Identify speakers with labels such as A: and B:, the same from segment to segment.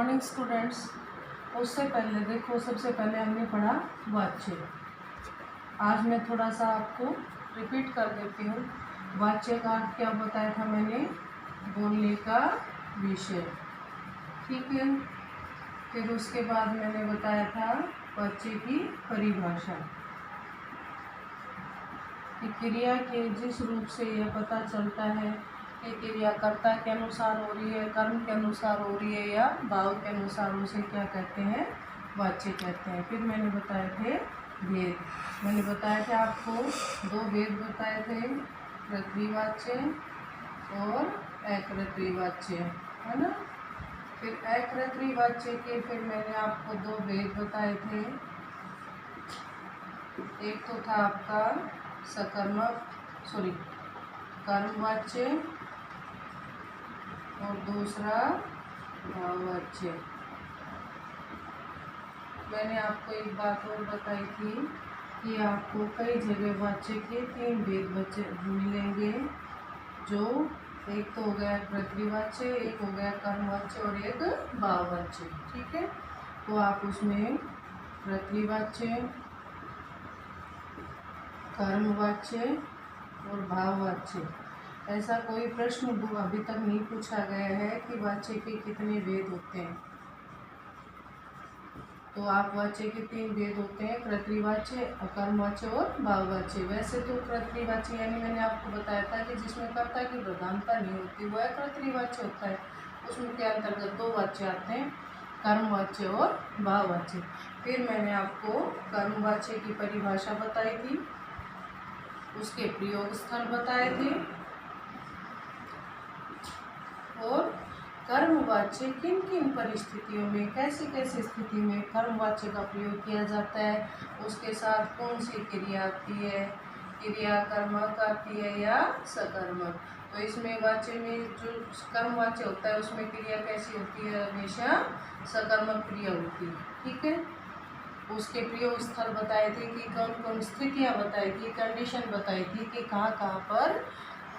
A: Morning students. उससे पहले देखो, सबसे पहले हमने पढ़ा वाच्य। आज मैं थोड़ा सा आपको रिपीट कर देती हूँ। वाच्य का अर्थ क्या बताया था मैंने? बोलने का विषय, ठीक है। फिर उसके बाद मैंने बताया था वाच्य की परिभाषा कि क्रिया के जिस रूप से यह पता चलता है कि क्रिया कर्ता के अनुसार हो रही है, कर्म के अनुसार हो रही है या भाव के अनुसार, उसे क्या कहते हैं? वाच्य कहते हैं। फिर मैंने बताए थे भेद। मैंने बताया था आपको दो भेद बताए थे, कृत्रिवाच्य और अकृत्रिवाच्य, है ना। फिर अकृत्रिवाच्य के फिर मैंने आपको दो भेद बताए थे। एक तो था आपका कर्मवाच्य और दूसरा भाववाच्य। मैंने आपको एक बात और बताई थी कि आपको कई जगह वाच्य के तीन भेद मिलेंगे, जो एक तो हो गया कृत्रिवाच्य, एक हो गया कर्मवाच्य और एक भाववाच्य, ठीक है। तो आप उसमें कृत्रिवाच्य, कर्मवाच्य और भाववाच्य, ऐसा कोई प्रश्न अभी तक नहीं पूछा गया है कि वाच्य के कितने भेद होते हैं। तो आप वाच्य के तीन भेद होते हैं, कृत्रिवाच्य, कर्मवाच्य और भाववाच्य। वैसे तो कृत्रिवाच्य यानी मैंने आपको बताया था कि जिसमें कर्ता की प्रधानता नहीं होती वह कृत्रिवाच्य होता है। उसमें के अंतर्गत दो वाच्य आते हैं, कर्मवाच्य और भाववाच्य। फिर मैंने आपको कर्मवाच्य की परिभाषा बताई थी, उसके प्रयोग स्थल बताए थे और कर्मवाच्य किन किन परिस्थितियों में, कैसी कैसी स्थिति में कर्मवाच्य का प्रयोग किया जाता है, उसके साथ कौन सी क्रिया आती है, क्रिया कर्मक आती है या सकर्मक। तो इसमें वाच्य में जो कर्मवाच्य होता है उसमें क्रिया कैसी होती है? हमेशा सकर्मक क्रिया होती है, ठीक है। उसके प्रयोग स्थल बताए थे कि कौन कौन स्थितियाँ बताई थी, कंडीशन बताई थी कि कहाँ कहाँ पर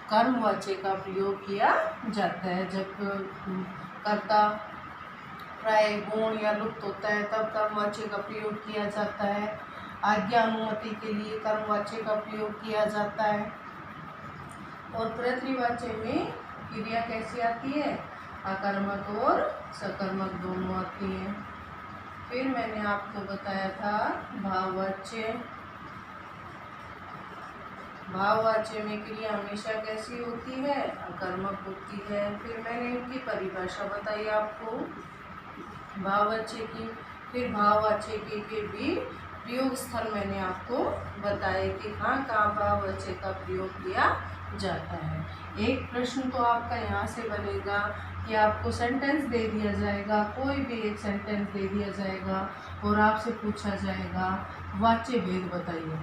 A: कर्मवाच्य का प्रयोग किया जाता है। जब कर्ता प्राय गुण या लुप्त होता है तब कर्मवाच्य का प्रयोग किया जाता है। आज्ञा अनुमति के लिए कर्मवाच्य का प्रयोग किया जाता है। और कृत्रिवाच्य में क्रिया कैसी आती है? अकर्मक और सकर्मक दोनों आती हैं। फिर मैंने आपको बताया था भाववाच्य। भाववाच्य में क्रिया हमेशा कैसी होती है? अकर्मक होती है। फिर मैंने इनकी परिभाषा बताई आपको भाववाच्य की। फिर भाववाच्य के भी प्रयोग स्थल मैंने आपको बताए कि कहाँ भाववाच्य का प्रयोग किया जाता है। एक प्रश्न तो आपका यहाँ से बनेगा कि आपको सेंटेंस दे दिया जाएगा, कोई भी एक सेंटेंस दे दिया जाएगा और आपसे पूछा जाएगा वाच्य भेद बताइए।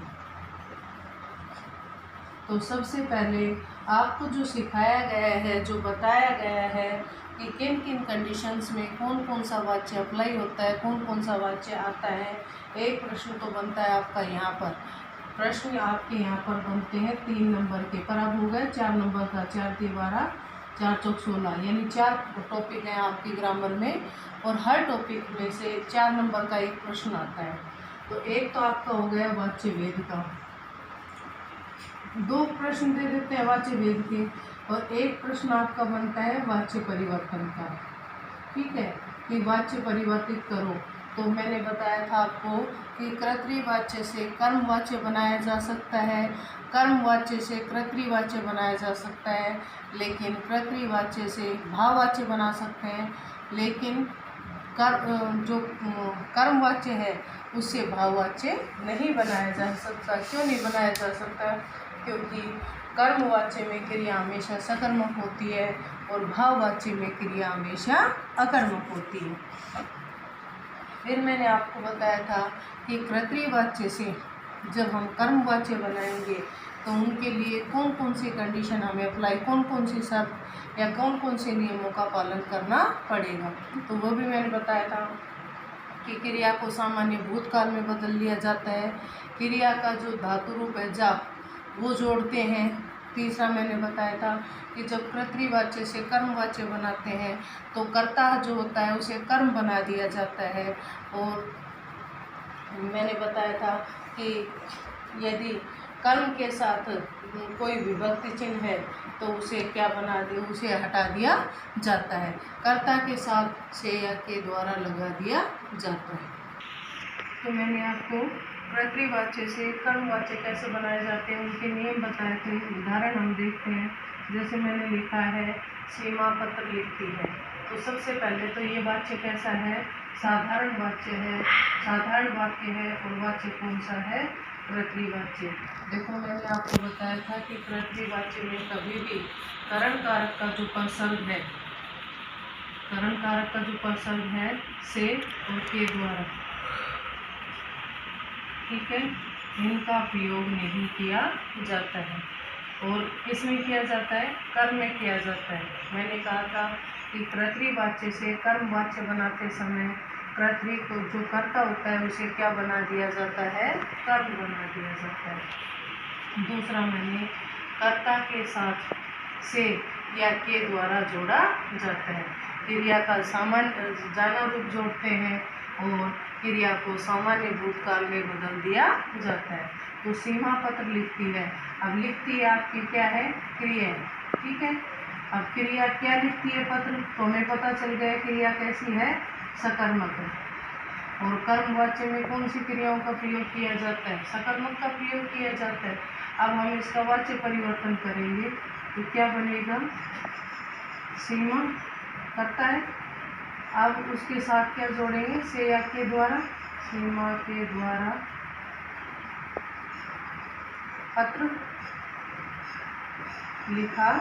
A: तो सबसे पहले आपको जो सिखाया गया है, जो बताया गया है कि किन किन कंडीशंस में कौन कौन सा वाच्य अप्लाई होता है, कौन कौन सा वाच्य आता है। एक प्रश्न तो बनता है आपका यहाँ पर, प्रश्न आपके यहाँ पर बनते हैं 3 नंबर के, पर अब हो गए 4 नंबर का। 4 × 12 4 × 16 यानी 4 टॉपिक हैं आपकी ग्रामर में और हर टॉपिक में से 4 नंबर का एक प्रश्न आता है। तो एक तो आपका हो गया वाच्य भेद का, 2 प्रश्न दे देते हैं वाच्य भेद के, और एक प्रश्न आपका बनता है वाच्य परिवर्तन का, ठीक है, कि वाच्य परिवर्तित करो। तो मैंने बताया था आपको कि कृत्रिवाच्य से कर्मवाच्य बनाया जा सकता है, कर्मवाच्य से कृत्रिवाच्य बनाया जा सकता है, लेकिन कृत्रिवाच्य से भाववाच्य बना सकते हैं, लेकिन जो कर्मवाच्य है उससे भाववाच्य नहीं बनाया जा सकता। क्यों नहीं बनाया जा सकता? क्योंकि कर्मवाच्य में क्रिया हमेशा सकर्मक होती है और भाववाच्य में क्रिया हमेशा अकर्मक होती है। फिर मैंने आपको बताया था कि कृत्रिवाच्य से जब हम कर्मवाच्य बनाएंगे तो उनके लिए कौन कौन सी कंडीशन हमें अप्लाई, कौन कौन सी शर्त या कौन कौन से नियमों का पालन करना पड़ेगा। तो वो भी मैंने बताया था कि क्रिया को सामान्य भूतकाल में बदल लिया जाता है, क्रिया का जो धातु रूप है जा वो जोड़ते हैं, तीसरा मैंने बताया था कि जब कर्तृवाच्य से कर्मवाच्य बनाते हैं तो कर्ता जो होता है उसे कर्म बना दिया जाता है। और मैंने बताया था कि यदि कर्म के साथ कोई विभक्ति चिन्ह है तो उसे क्या बना दिया, उसे हटा दिया जाता है। कर्ता के साथ से या के द्वारा लगा दिया जाता है। तो मैंने आपको कर्तृवाच्य से कर्मवाच्य कैसे बनाए जाते हैं उनके नियम बताए थे। उदाहरण हम देखते हैं। जैसे मैंने लिखा है सीमा पत्र लिखती है, तो सबसे पहले तो ये वाच्य कैसा है, साधारण वाच्य है, साधारण वाक्य है। और वाच्य कौन सा है, कर्तृवाच्य। देखो मैंने आपको बताया था कि कर्तृवाच्य में कभी भी करण कारक का जो प्रसंग है, करण कारक का जो प्रसंग है से और के द्वारा, ठीक है, इनका प्रयोग नहीं किया जाता है। और किसमें किया जाता है, कर्म में किया जाता है। मैंने कहा था कि कर्तृवाच्य से कर्मवाच्य बनाते समय कर्तृ को जो कर्ता होता है उसे क्या बना दिया जाता है, कर्म बना दिया जाता है। दूसरा मैंने कर्ता के साथ से या के द्वारा जोड़ा जाता है। क्रिया का सामान्य जाना रूप जोड़ते हैं और क्रिया को सामान्य भूतकाल में बदल दिया जाता है। तो सीमा पत्र लिखती है, अब लिखती है आपकी क्या है, क्रिया, ठीक है। अब क्रिया क्या लिखती है, पत्र, तो हमें पता चल गया क्रिया कैसी है, सकर्मक है। और कर्मवाच्य में कौन सी क्रियाओं का प्रयोग किया जाता है, सकर्मक का प्रयोग किया जाता है। अब हम इसका वाच्य परिवर्तन करेंगे तो क्या बनेगा, सीमा करता है। अब उसके साथ क्या जोड़ेंगे, से या के द्वारा, सीमा के द्वारा पत्र लिखा,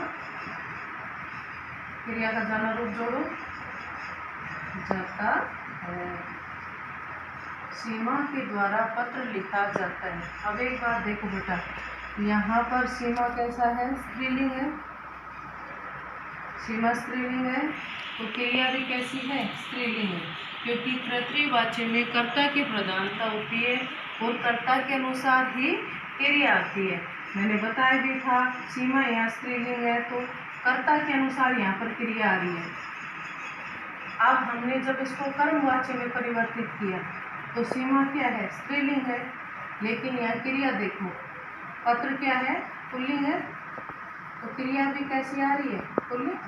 A: क्रिया का जाना रूप जोड़ो, जाता है। सीमा के द्वारा पत्र लिखा जाता है। अब एक बात देखो बेटा, यहाँ पर सीमा कैसा है, स्त्रीलिंग है, सीमा स्त्रीलिंग है, तो क्रिया भी कैसी है, स्त्रीलिंग है। क्योंकि कर्तृवाच्य में कर्ता की प्रधानता होती है और कर्ता के अनुसार ही क्रिया आती है। मैंने बताया भी था, सीमा यहाँ स्त्रीलिंग है तो कर्ता के अनुसार यहाँ पर क्रिया आ रही है। अब हमने जब इसको कर्मवाच्य में परिवर्तित किया तो सीमा क्या है, स्त्रीलिंग है, लेकिन यहाँ क्रिया देखो, पत्र क्या है, पुल्लिंग है, तो क्रिया भी कैसी आ रही है, पुल्लिंग।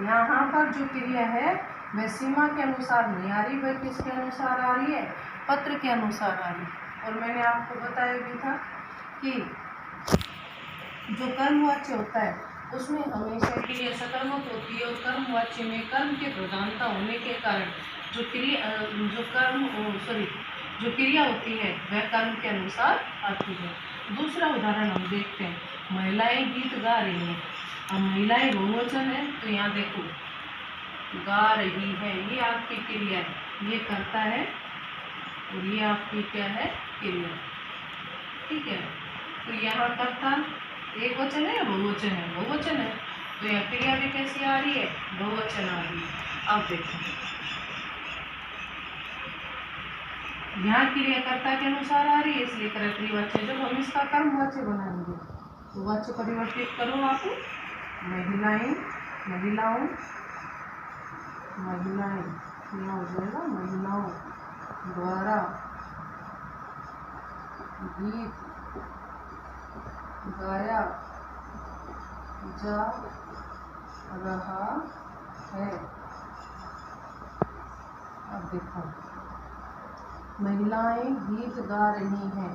A: यहाँ पर जो क्रिया है वह सीमा के अनुसार नहीं आ रही, वह किसके अनुसार आ रही है, पत्र के अनुसार आ रही है। और मैंने आपको बताया भी था कि जो कर्मवाच्य होता है उसमें हमेशा क्रिया सकर्मक होती है और कर्मवाच्य में कर्म की प्रधानता होने के कारण जो क्रिया होती है वह कर्म के अनुसार आती है। दूसरा उदाहरण हम देखते हैं, महिलाएं गीत गा रही हैं। अब महिलाएं बहुवचन है तो यहाँ देखो गा रही है, ये आपकी क्रिया है, ये कर्ता है और ये आपकी क्या है, क्रिया, ठीक है। तो यहाँ कर्ता एक वचन है या बहुवचन है, बहुवचन है, तो यहाँ क्रिया भी कैसी आ रही है, बहुवचन आ रही है। अब देखो यहाँ क्रिया कर्ता के अनुसार आ रही है, इसलिए कर्तृवाच्य। जब हम इसका कर्मवाच्य बनाएंगे तो वाच्य परिवर्तित करो आप, महिलाएं, महिलाओं, महिलाएं, यहाँ हो जाएगा महिलाओं द्वारा गीत गाया जा रहा है। अब देखो महिलाएं गीत गा रही हैं,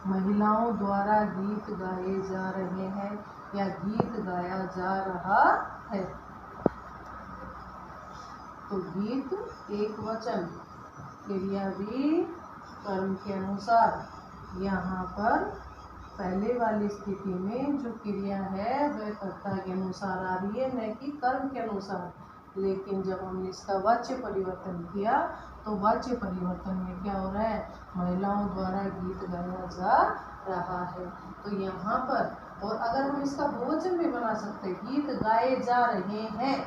A: महिलाओं द्वारा गीत गाए जा रहे हैं या गीत गाया जा रहा है। तो गीत एक वचन, क्रिया भी कर्म के अनुसार। यहाँ पर पहले वाली स्थिति में जो क्रिया है वह कर्ता के अनुसार आ रही है, न कि कर्म के अनुसार। लेकिन जब हमने इसका वाच्य परिवर्तन किया तो वाच्य परिवर्तन में क्या हो रहा है, महिलाओं द्वारा गीत गाया जा रहा है। तो यहाँ पर, और अगर हम इसका बहुवचन भी बना सकते हैं, गीत गाए जा रहे हैं,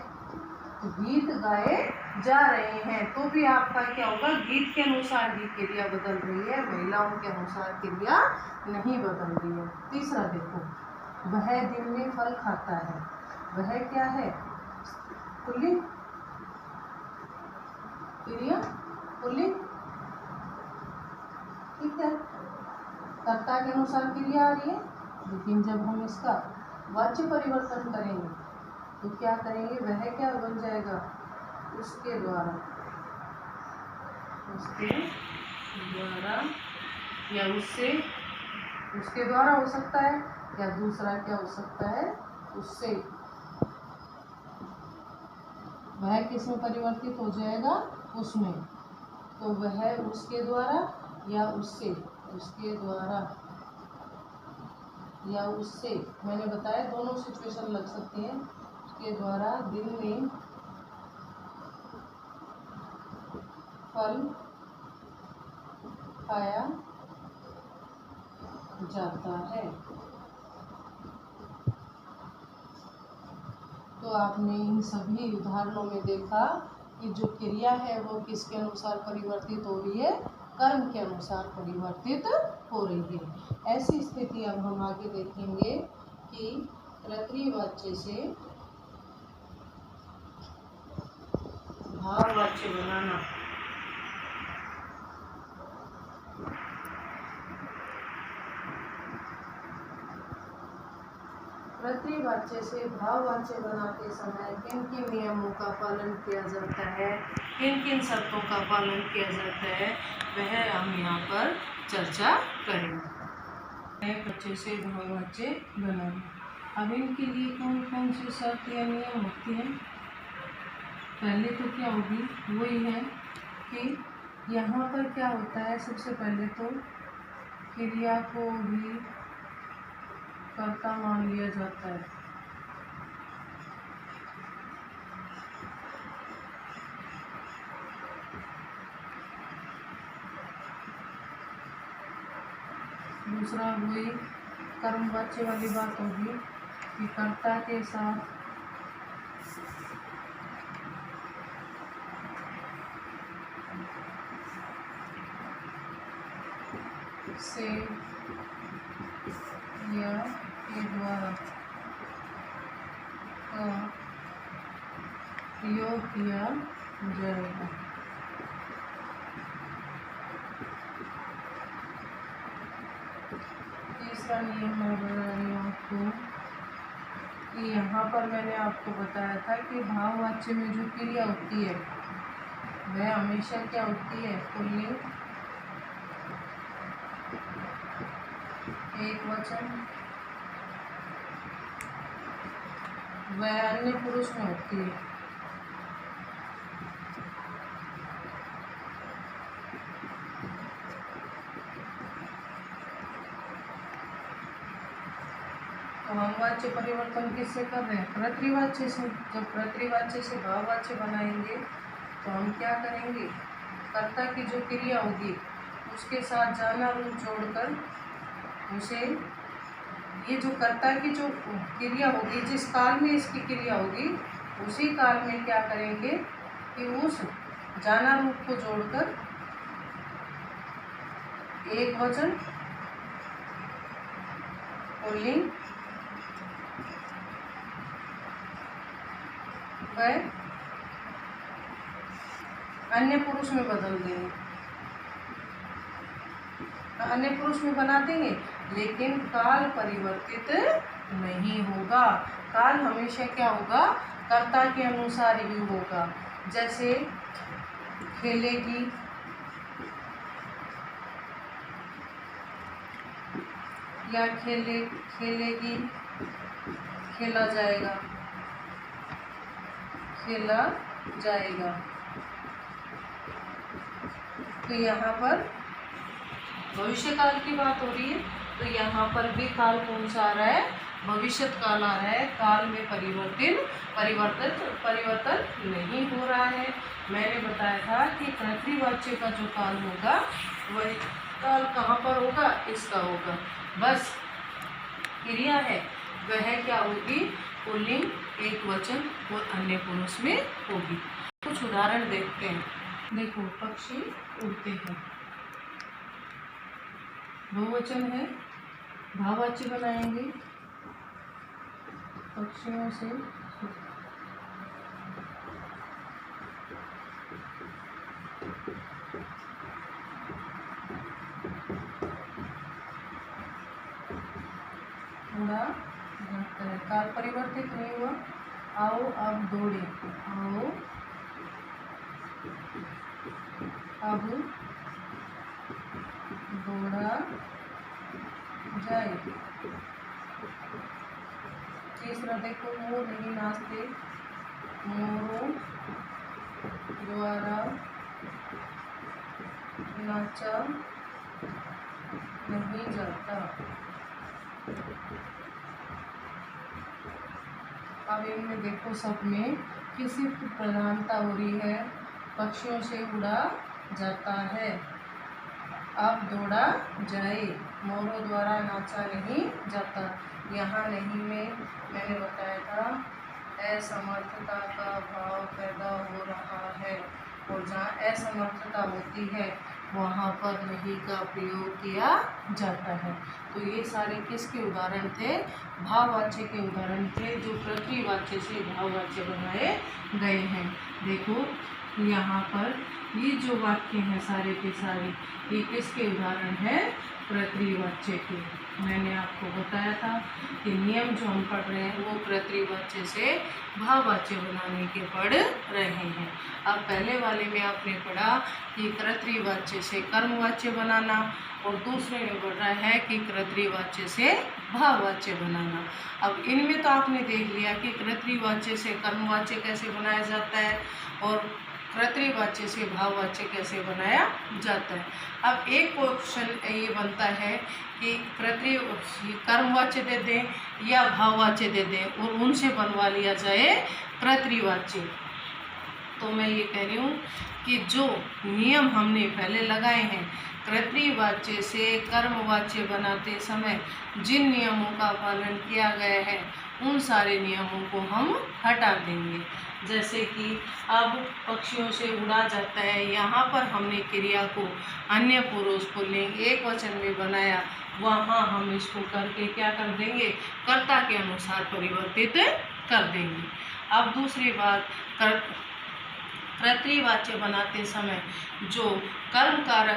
A: तो गीत गाए जा रहे हैं, तो भी आपका क्या होगा, गीत के अनुसार ही क्रिया बदल रही है, महिलाओं के अनुसार क्रिया नहीं बदल रही है। तीसरा देखो, वह दिन में फल खाता है, वह क्या है, पुल्लिंग क्रिया, पुल्लिंग, ठीक है, कर्ता के अनुसार क्रिया आ रही है। लेकिन जब हम इसका वाच्य परिवर्तन करेंगे तो क्या करेंगे, वह क्या बन जाएगा, उसके द्वारा, उसके द्वारा या उससे, उसके द्वारा हो सकता है, या दूसरा क्या हो सकता है, उससे। वह किस में परिवर्तित हो जाएगा, उसमें। तो वह उसके द्वारा या उससे, उसके द्वारा या उससे, मैंने बताया दोनों सिचुएशन लग सकती हैं। उसके द्वारा दिन में फल खाया जाता है। तो आपने इन सभी उदाहरणों में देखा कि जो क्रिया है वो किसके अनुसार परिवर्तित हो रही है, कर्म के अनुसार परिवर्तित हो रही है। ऐसी स्थिति अब हम आगे देखेंगे कि कर्तृवाच्य से भाववाच्य बनाना। कर्तृवाच्य से भाववाच्य बनाते समय किन किन नियमों का पालन किया जाता है, किन किन शर्तों का पालन किया जाता है, वह हम यहाँ पर चर्चा करेंगे। बच्चे से भाववाच्य बनाना। अब इनके लिए कौन कौन सी शर्त या नियम होती हैं। पहले तो क्या होगी, वही है कि यहाँ पर क्या होता है, सबसे पहले तो क्रिया को भी कर्ता मान लिया जाता है। दूसरा वही कर्मवाच्य वाली बात होगी कि कर्ता के साथ से या के द्वारा का प्रयोग किया जाएगा। तीसरा नियम मैं बता रही हूँ आपको कि यहाँ पर मैंने आपको बताया था कि भाववाच्य में जो क्रिया होती है वह हमेशा क्या होती है, पुल्लिंग, एक वचन, वह अन्य पुरुष में होती है। तो हम वाच्य परिवर्तन किससे कर रहे हैं, कर्तृवाच्य से। जब कर्तृवाच्य से भाववाच्य बनाएंगे तो हम क्या करेंगे, कर्ता की जो क्रिया होगी उसके साथ जाना रूप जोड़कर उसे, ये जो कर्ता की जो क्रिया होगी, जिस काल में इसकी क्रिया होगी उसी काल में क्या करेंगे कि उस जाना रूप को जोड़कर एक वचन, पुल्लिंग, वह अन्य पुरुष में बदल देंगे, अन्य पुरुष में बना देंगे, लेकिन काल परिवर्तित नहीं होगा। काल हमेशा क्या होगा, कर्ता के अनुसार ही होगा। जैसे खेलेगी, या खेलेगी, खेला जाएगा, खेला जाएगा। तो यहाँ पर भविष्य काल की बात हो रही है, तो यहाँ पर भी काल कौन सा आ रहा है, भविष्य काल आ रहा है। काल में परिवर्तन नहीं हो रहा है। मैंने बताया था कि कर्तृवाच्य का जो काल होगा वही काल कहाँ पर होगा, इसका होगा। बस क्रिया है वह क्या होगी, पुल्लिंग, एक वचन और अन्य पुरुष में होगी। कुछ उदाहरण देखते हैं। देखो, पक्षी उड़ते हैं, बहुवचन है, भाववाच्य बनाएंगे। पक्षियों से उड़ा जाता है, काल परिवर्तित नहीं हुआ। आओ अब दौड़े, आओ अब दौड़ा जाए। तीसरा देखो, मोर नहीं नाचते, मोरों द्वारा नाचा नहीं जाता। अब इनमें देखो, सब में किसी की प्रधानता हो रही है, पक्षियों से उड़ा जाता है, अब दौड़ा जाए, मोरों द्वारा नाचा नहीं जाता। यहाँ नहीं में मैंने बताया था असमर्थता का भाव पैदा हो रहा है, और जहाँ असमर्थता होती है वहाँ पर नहीं का प्रयोग किया जाता है। तो ये सारे किसके उदाहरण थे? भाववाच्य के उदाहरण थे, जो पृथ्वीवाच्य से भाववाच्य बनाए गए हैं। देखो यहाँ पर ये जो वाक्य हैं सारे के सारे, ये किसके उदाहरण है? पृथ्वीवाच्य के। मैंने आपको बताया था कि नियम जो हम पढ़ रहे हैं वो पृथ्वीवाच्य से भाववाच्य बनाने के पढ़ रहे हैं। अब पहले वाले में आपने पढ़ा कि पृथ्वीवाच्य से कर्मवाच्य बनाना, और दूसरे में बढ़ रहा है कि पृथ्वीवाच्य से भाववाच्य बनाना। अब इनमें तो आपने देख लिया कि पृथ्वीवाच्य से कर्मवाच्य कैसे बनाया जाता है और पृथ्वीवाच्य से भाववाच्य कैसे बनाया जाता है। अब एक क्वेश्चन ये बनता है कि पृथ्वी कर्मवाच्य दे दें या भाववाच्य दे दें और उनसे बनवा लिया जाए पृथ्वीवाच्य। तो मैं ये कह रही हूँ कि जो नियम हमने पहले लगाए हैं पृथ्वीवाच्य से कर्मवाच्य बनाते समय जिन नियमों का पालन किया गया है उन सारे नियमों को हम हटा देंगे। जैसे कि अब पक्षियों से उड़ा जाता है, यहाँ पर हमने क्रिया को अन्य पुरुष को लेंगे एक वचन में बनाया, वहाँ हम इसको करके क्या कर देंगे? कर्ता के अनुसार परिवर्तित कर देंगे। अब दूसरी बात, पृथ्वीवाच्य बनाते समय जो कर्मवाच्य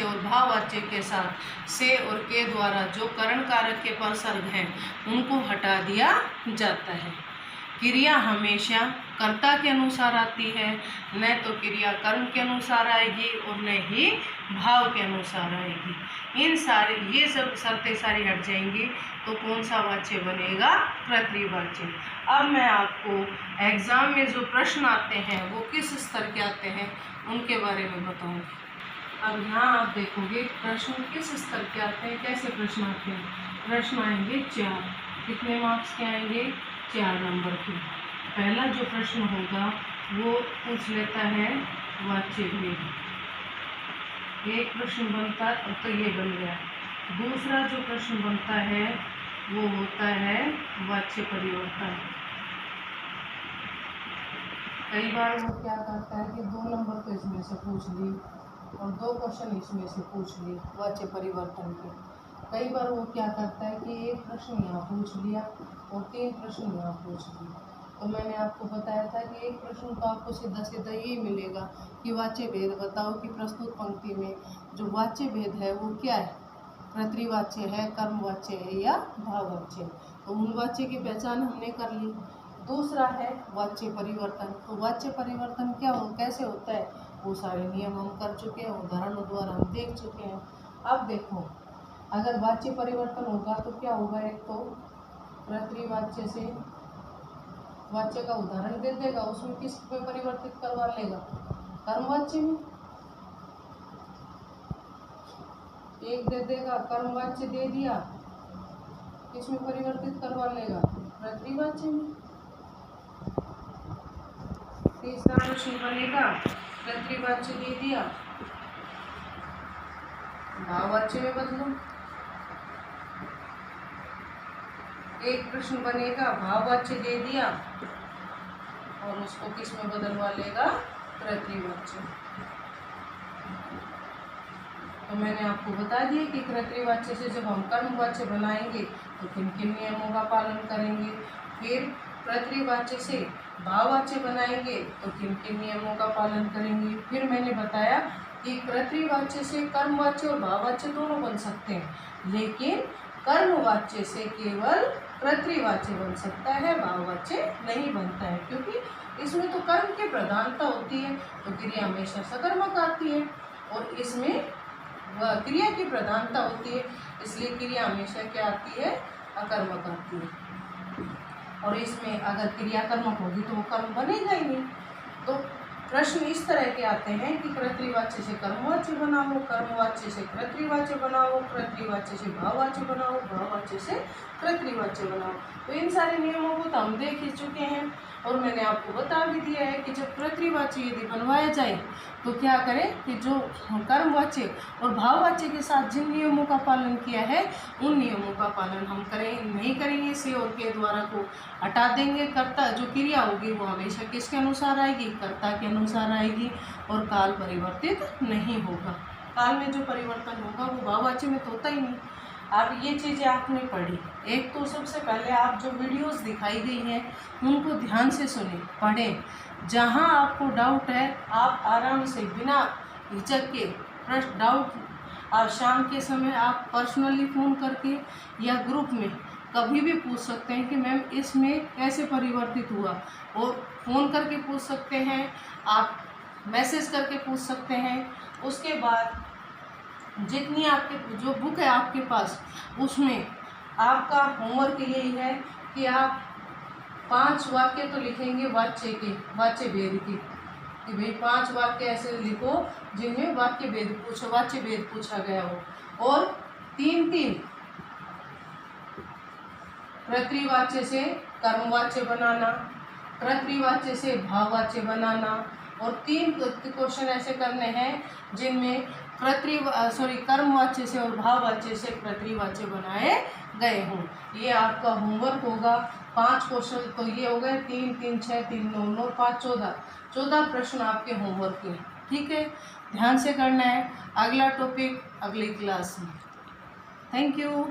A: और भाववाच्य के साथ से और के द्वारा जो करण कारक के परसर्ग हैं उनको हटा दिया जाता है। क्रिया हमेशा कर्ता के अनुसार आती है, न तो क्रिया कर्म के अनुसार आएगी और न ही भाव के अनुसार आएगी। इन सारे ये सब शर्तें सारी हट जाएंगी तो कौन सा वाच्य बनेगा? पृथ्वीवाच्य। अब मैं आपको एग्ज़ाम में जो प्रश्न आते हैं वो किस स्तर के आते हैं उनके बारे में बताऊंगी। अब यहाँ आप देखोगे प्रश्न किस स्तर के आते हैं, कैसे प्रश्न आते हैं। प्रश्न आएंगे 4, कितने मार्क्स के आएंगे? 4 नंबर के। पहला जो प्रश्न होगा वो पूछ लेता है वाच्य भेद, एक प्रश्न बनता है तो ये बन गया। दूसरा जो प्रश्न बनता है वो होता है वाच्य परिवर्तन। कई बार वो क्या करता है कि 2 नंबर तो इसमें से पूछ ली और 2 क्वेश्चन इसमें से पूछ ली वाच्य परिवर्तन के। कई बार वो क्या करता है कि एक प्रश्न यहाँ पूछ लिया और 3 प्रश्न यहाँ पूछ लिए। तो मैंने आपको बताया था कि एक प्रश्न तो आपको सीधा सीधा ये मिलेगा कि वाच्य भेद बताओ कि प्रस्तुत पंक्ति में जो वाच्य भेद है वो क्या है? पृथ्वीवाच्य है, कर्मवाच्य है या भाववाच्य। तो मूल वाच्य की पहचान हमने कर ली। दूसरा है वाच्य परिवर्तन। तो वाच्य परिवर्तन कैसे होता है वो सारे नियम हम कर चुके हैं, उदाहरणों द्वारा हम देख चुके हैं। अब देखो, अगर वाच्य परिवर्तन होगा तो क्या होगा? एक तो पृथ्वीवाच्य से वाच्य का उदाहरण दे देगा, उसमें किस में परिवर्तित करवा लेगा? कर्मवाच्य में। एक दे देगा, कर्मवाच्य दे दिया, किसमें परिवर्तित करवा लेगा? पृथ्वीवाच्य में। तीसरा प्रश्न बनेगा, पृथ्वीवाच्य दे दिया, भाववाच्य में बदलो। एक प्रश्न बनेगा, भाववाच्य दे दिया, और उसको किस में बदलवा लेगा, कर्तृवाच्य। तो मैंने आपको बता दिया कि कर्तृवाच्य से जब हम कर्मवाच्य बनाएंगे तो किन किन नियमों का पालन करेंगे, फिर कर्तृवाच्य से भाववाच्य बनाएंगे तो किन किन नियमों का पालन करेंगे। फिर मैंने बताया कि कर्तृवाच्य से कर्मवाच्य और भाववाच्य दोनों बन सकते हैं, लेकिन कर्मवाच्य से केवल कर्तृवाच्य बन सकता है, भाववाच्य नहीं बनता है, क्योंकि इसमें तो कर्म की प्रधानता होती है, तो क्रिया हमेशा सकर्मक आती है, और इसमें वह क्रिया की प्रधानता होती है, इसलिए क्रिया हमेशा क्या आती है, अकर्मक आती है। और इसमें अगर क्रिया कर्मक होगी तो वो कर्म बनेगा ही नहीं। तो प्रश्न इस तरह के आते हैं कि कर्तृवाच्य से कर्मवाच्य बनाओ, कर्मवाच्य से कर्तृवाच्य बनाओ, कर्तृवाच्य से भाववाच्य बनाओ, भाववाच्य से कर्तृवाच्य बनाओ। तो इन सारे नियमों को तो हम देख ही चुके हैं, और मैंने आपको बता भी दिया है कि जब कर्तृवाच्य यदि बनवाया जाए तो क्या करें कि जो कर्मवाच्य और भाववाच्य के साथ जिन नियमों का पालन किया है उन नियमों का पालन हम नहीं करेंगे, से और के द्वारा को हटा देंगे। कर्ता जो क्रिया होगी वो हमेशा किसके अनुसार आएगी, कर्ता के अनुसार आएगी, और काल परिवर्तित नहीं होगा। काल में जो परिवर्तन होगा वो भाववाच्य में तो होता ही नहीं। अब ये चीज़ें आपने पढ़ी, एक तो सबसे पहले आप जो वीडियोस दिखाई गई हैं उनको ध्यान से सुने, पढ़ें। जहाँ आपको डाउट है आप आराम से बिना हिचक के प्रश्न डाउट और शाम के समय आप पर्सनली फ़ोन करके या ग्रुप में कभी भी पूछ सकते हैं कि मैम इसमें कैसे परिवर्तित हुआ, और फ़ोन करके पूछ सकते हैं, आप मैसेज करके पूछ सकते हैं। उसके बाद जितनी आपके जो बुक है आपके पास उसमें आपका होमवर्क यही है कि आप 5 वाक्य तो लिखेंगे वाच्य भेद के, कि भाई 5 वाक्य ऐसे लिखो जिनमें वाच्य भेद पूछा गया हो, और 3-3 कर्तृवाच्य से कर्मवाच्य बनाना, कर्तृवाच्य से भाववाच्य बनाना, और 3 क्वेश्चन ऐसे करने हैं जिनमें कर्मवाच्य से और भाववाच्य से कर्तृवाच्य बनाए गए हों। ये आपका होमवर्क होगा। 5 क्वेश्चन तो ये हो गए, 3, 3, 6, 3, 9, 9, 5, 14 प्रश्न आपके होमवर्क के। ठीक है, ध्यान से करना है। अगला टॉपिक अगली क्लास में। Thank you.